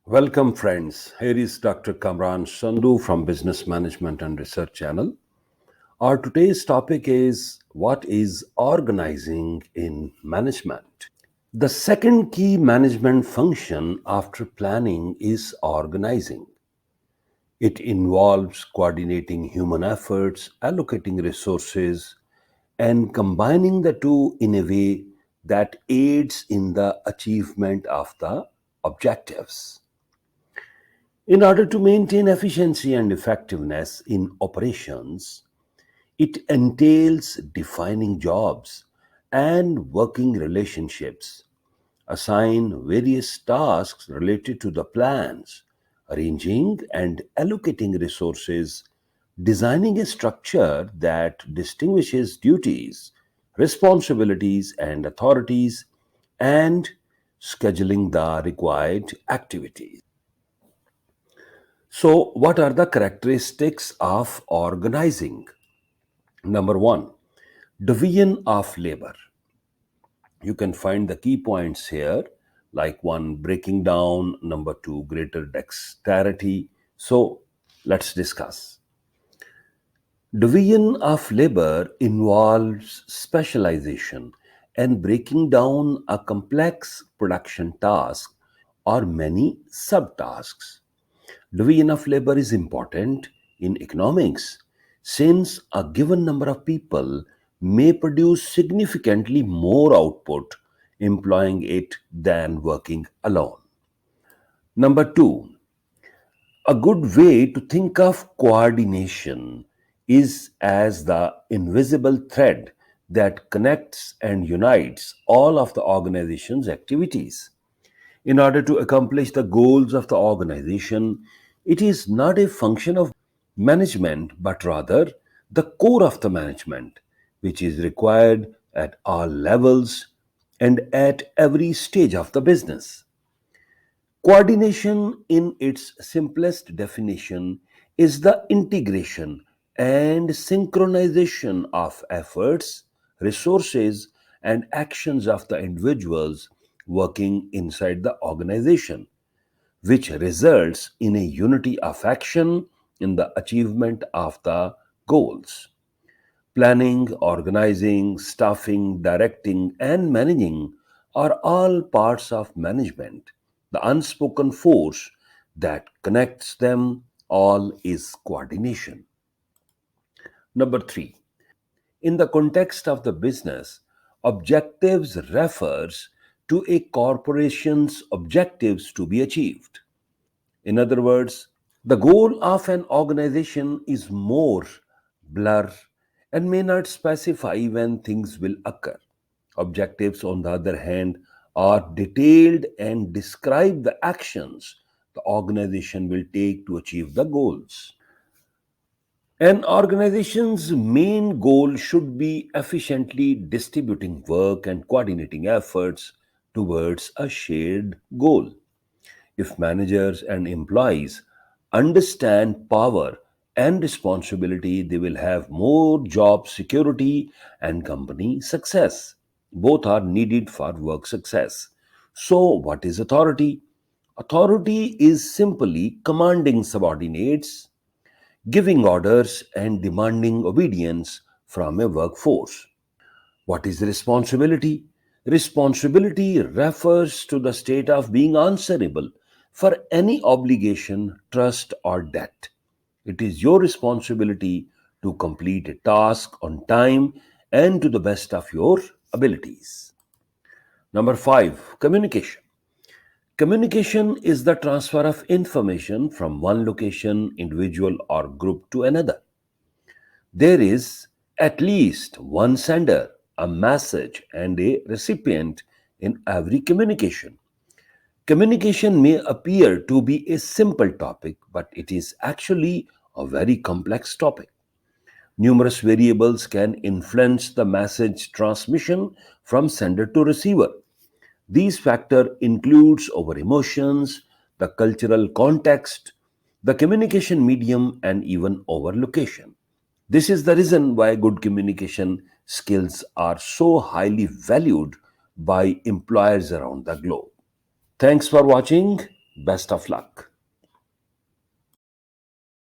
Welcome, friends. Here is Dr. Kamran Sandhu from Business Management and Research Channel. Our today's topic is what is organizing in management? The second key management function after planning is organizing. It involves coordinating human efforts, allocating resources, and combining the two in a way that aids in the achievement of the objectives. In order to maintain efficiency and effectiveness in operations, it entails defining jobs and working relationships, assign various tasks related to the plans, arranging and allocating resources, designing a structure that distinguishes duties, responsibilities, and authorities, and scheduling the required activities. So, what are the characteristics of organizing? Number one, division of labor. You can find the key points here, like one, breaking down, number two, greater dexterity. So, let's discuss. Division of labor involves specialization and breaking down a complex production task or many subtasks. Division of labor is important in economics since a given number of people may produce significantly more output employing it than working alone. Number two, a good way to think of coordination is as the invisible thread that connects and unites all of the organization's activities. In order to accomplish the goals of the organization, it is not a function of management but rather the core of the management, which is required at all levels and at every stage of the business. Coordination, in its simplest definition, is the integration and synchronization of efforts, resources, and actions of the individuals working inside the organization, which results in a unity of action in the achievement of the goals. Planning, organizing, staffing, directing, and managing are all parts of management. The unspoken force that connects them all is coordination. Number three, in the context of the business, objectives refers to a corporation's objectives to be achieved. In other words, the goal of an organization is more blur and may not specify when things will occur. Objectives, on the other hand, are detailed and describe the actions the organization will take to achieve the goals. An organization's main goal should be efficiently distributing work and coordinating efforts towards a shared goal. If managers and employees understand power and responsibility, they will have more job security and company success. Both are needed for work success. So, what is authority? Authority is simply commanding subordinates, giving orders, and demanding obedience from a workforce. What is responsibility? Responsibility refers to the state of being answerable for any obligation, trust, or debt. It is your responsibility to complete a task on time and to the best of your abilities. Number five, communication. Communication is the transfer of information from one location, individual, or group to another. There is at least one sender, a message, and a recipient in every communication. Communication may appear to be a simple topic, but it is actually a very complex topic. Numerous variables can influence the message transmission from sender to receiver. These factors includes our emotions, the cultural context, the communication medium, and even our location. This is the reason why good communication skills are so highly valued by employers around the globe. Thanks for watching. Best of luck.